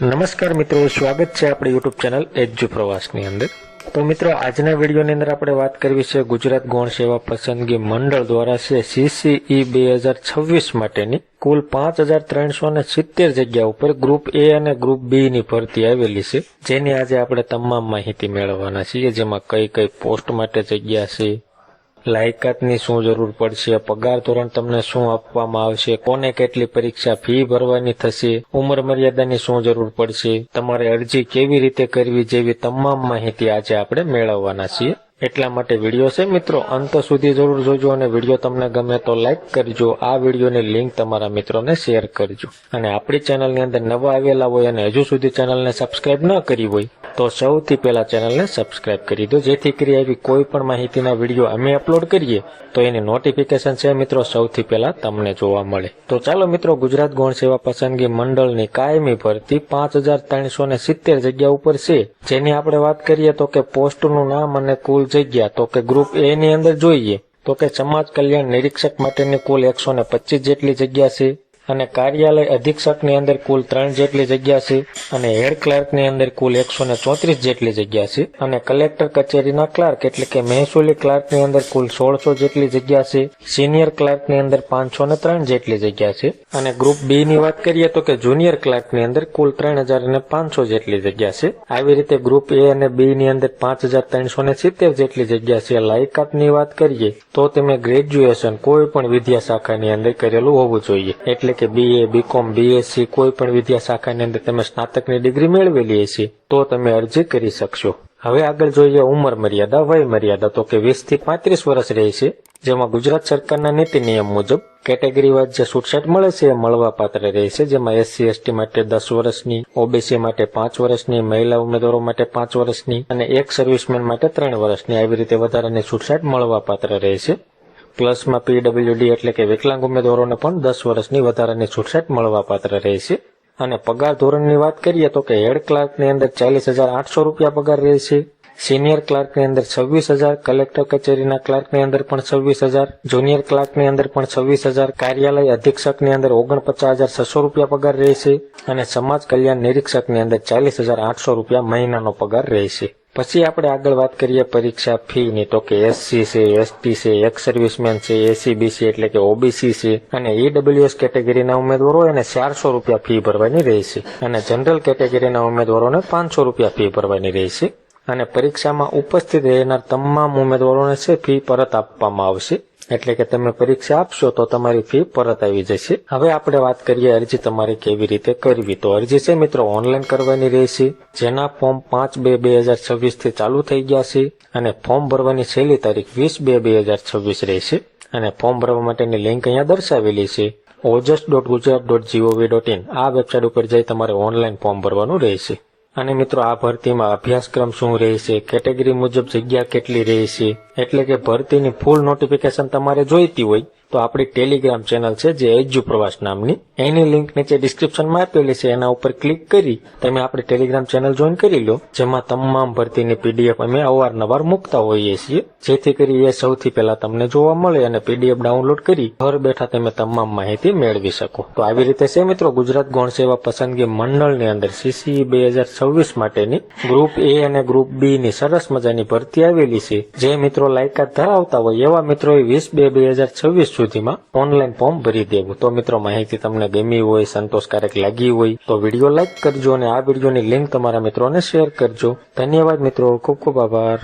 નમસ્કાર મિત્રો, સ્વાગત છે આપણી યુટ્યુબ ચેનલ એજ્યુ પ્રવાસની અંદર। તો મિત્રો, આજના વિડીયોની અંદર આપણે વાત કરવી છે ગુજરાત ગૌણ સેવા પસંદગી મંડળ દ્વારા છે CCE 2026 માટેની કુલ 5370 જગ્યા ઉપર ગ્રુપ એ અને ગ્રુપ બી ની ભરતી આવેલી છે, જેની આજે આપણે તમામ માહિતી મેળવવાના છીએ। જેમાં કઈ કઈ પોસ્ટ માટે જગ્યા છે, લાયકાતની શું જરૂર પડશે, પગાર ધોરણ તમને શું આપવામાં આવશે, કોને કેટલી પરીક્ષા ફી ભરવાની થશે, ઉંમર મર્યાદાની શું જરૂર પડશે, તમારે અરજી કેવી રીતે કરવી જેવી તમામ માહિતી આજે આપણે મેળવવાના છીએ। એટલા માટે વિડીયો છે મિત્રો અંત સુધી જરૂર જોજો અને વિડીયો તમને ગમે તો લાઈક કરજો, આ વિડીયોની લિંક તમારા મિત્રોને શેર કરજો અને આપણી ચેનલની અંદર નવા આવેલા હોય અને હજુ સુધી ચેનલને સબસ્ક્રાઇબ ન કરી હોય તો સૌથી પહેલા ચેનલને સબસ્ક્રાઇબ કરી દો, જેથી કરી આવી કોઈ પણ માહિતીના વિડીયો અમે અપલોડ કરીએ તો એની નોટિફિકેશન છે મિત્રો સૌથી પહેલા તમને જોવા મળે। તો ચાલો મિત્રો, ગુજરાત ગૌણ સેવા પસંદગી મંડળની કાયમી ભરતી 5370 જગ્યા ઉપર છે, જેની આપણે વાત કરીએ તો કે પોસ્ટનું નામ અને કુલ જગ્યા તો કે ગ્રુપ એ ની અંદર જોઈએ તો કે સમાજ કલ્યાણ નિરીક્ષક માટેની કુલ 125 જેટલી જગ્યા છે અને કાર્યાલય અધિક્ષક ની અંદર કુલ 3 જેટલી જગ્યા છે અને હેડ ક્લાર્ક ની અંદર કુલ 134 જેટલી જગ્યા છે અને કલેક્ટર કચેરીના ક્લાર્ક એટલે કે મહેસૂલી ક્લાર્ક ની અંદર કુલ 1600 જેટલી જગ્યા છે, સિનિયર ક્લાર્ક ની અંદર 503 જેટલી જગ્યા છે અને ગ્રુપ બી ની વાત કરીએ તો કે જુનિયર ક્લાર્ક ની અંદર કુલ 3500 જેટલી જગ્યા છે। આવી રીતે ગ્રુપ એ અને બી ની અંદર 5370 જેટલી જગ્યા છે। લાયકાતની વાત કરીએ તો તમે ગ્રેજ્યુએશન કોઈ પણ વિદ્યા શાખાની અંદર કરેલું હોવું જોઈએ, એટલે કે BA, BCom, BSc કોઈ પણ વિદ્યા શાખાની અંદર તમે સ્નાતકની ડિગ્રી મેળવેલી હશે તો તમે અરજી કરી શકશો। હવે આગળ જોઈએ ઉંમર મર્યાદા, વય મર્યાદા તો કે 20 થી 35 વર્ષ રહેશે, જેમાં ગુજરાત સરકારના નીતિ નિયમ મુજબ કેટેગરી વાઇઝ જે છૂટછાટ મળે છે એ મળવા પાત્ર રહેશે, જેમાં SC/ST માટે 10 વર્ષની, OBC માટે 5 વર્ષની, મહિલા ઉમેદવારો માટે 5 વર્ષની અને એક સર્વિસમેન માટે 3 વર્ષની આવી રીતે વધારાની છૂટછાટ મળવા પાત્ર રહેશે। પ્લસમાં PWD એટલે કે વિકલાંગ ઉમેદવારોને પણ 10 વર્ષની વધારાની છૂટછાટ મળવા પાત્ર રહેશે અને પગાર ધોરણની વાત કરીએ તો કે હેડ ક્લાર્કની અંદર 40,800 રૂપિયા પગાર રહેશે, સિનિયર ક્લાર્કની અંદર 26,000, કલેક્ટર કચેરીના ક્લાર્કની અંદર પણ 26,000, જુનિયર ક્લાર્કની અંદર પણ 26,000, કાર્યાલય અધિક્ષકની અંદર 49,600 રૂપિયા પગાર રહેશે અને સમાજ કલ્યાણ નિરીક્ષકની અંદર 40,800 રૂપિયા મહિનાનો પગાર રહેશે। પછી આપણે આગળ વાત કરીએ પરીક્ષા ફી ની તો કે SC છે, ST છે, એક્સ સર્વિસમેન છે, ACBC એટલે કે OBC છે અને EWS કેટેગરીના ઉમેદવારો એને 400 રૂપિયા ફી ભરવાની રહેશે અને જનરલ કેટેગરીના ઉમેદવારોને 500 રૂપિયા ફી ભરવાની રહેશે અને પરીક્ષામાં ઉપસ્થિત રહેનાર તમામ ઉમેદવારોને છે ફી પરત આપવામાં આવશે, એટલે કે તમે પરીક્ષા આપશો તો તમારી ફી પરત આવી જશે। હવે આપણે વાત કરીએ અરજી તમારે કેવી રીતે કરવી। તો અરજી છે મિત્રો ઓનલાઈન કરવાની રહેશે, જેના ફોર્મ 5/2/2026 થી ચાલુ થઈ ગયા છે અને ફોર્મ ભરવાની છેલ્લી તારીખ 20/2/2026 રહેશે અને ફોર્મ ભરવા માટેની લિંક અહીંયા દર્શાવેલી છે ojas.gujarat.gov.in। આ વેબસાઇટ ઉપર જઈ તમારે ઓનલાઈન ફોર્મ ભરવાનું રહેશે। અને મિત્રો આ ભરતીમાં અભ્યાસક્રમ શું રહેશે, કેટેગરી મુજબ જગ્યા કેટલી રહેશે, એટલે કે ભરતીની ફૂલ નોટિફિકેશન તમારે જોઈતી હોય તો આપણી ટેલિગ્રામ ચેનલ છે જે એજ્યુ પ્રવાસ નામની, એની લિંક નીચે ડિસ્ક્રિપ્શનમાં આપેલી છે, એના ઉપર ક્લિક કરી તમે આપણી ટેલિગ્રામ ચેનલ જોઈન કરી લો, જેમાં તમામ ભરતીની PDF અમે અવારનવાર મૂકતા હોઈએ છીએ, જેથી કરી એ સૌથી પહેલા તમને જોવા મળે અને PDF ડાઉનલોડ કરી ઘર બેઠા તમે તમામ માહિતી મેળવી શકો। તો આવી રીતે છે મિત્રો ગુજરાત ગૌણ સેવા પસંદગી મંડળની અંદર CCE 2026 માટેની ગ્રુપ એ અને ગ્રુપ બી ની સરસ મજાની ભરતી આવેલી છે। જે મિત્રો લાયકાત ધરાવતા હોય એવા મિત્રોએ 20/2/2026 સુધીમાં ઓનલાઈન ફોર્મ ભરી દેવું। તો મિત્રો માહિતી તમને ગમી હોય, સંતોષકારક લાગી હોય તો વિડીયો લાઈક કરજો અને આ વિડીયોની લિંક તમારા મિત્રોને શેર કરજો। ધન્યવાદ મિત્રો, ખૂબ ખૂબ આભાર।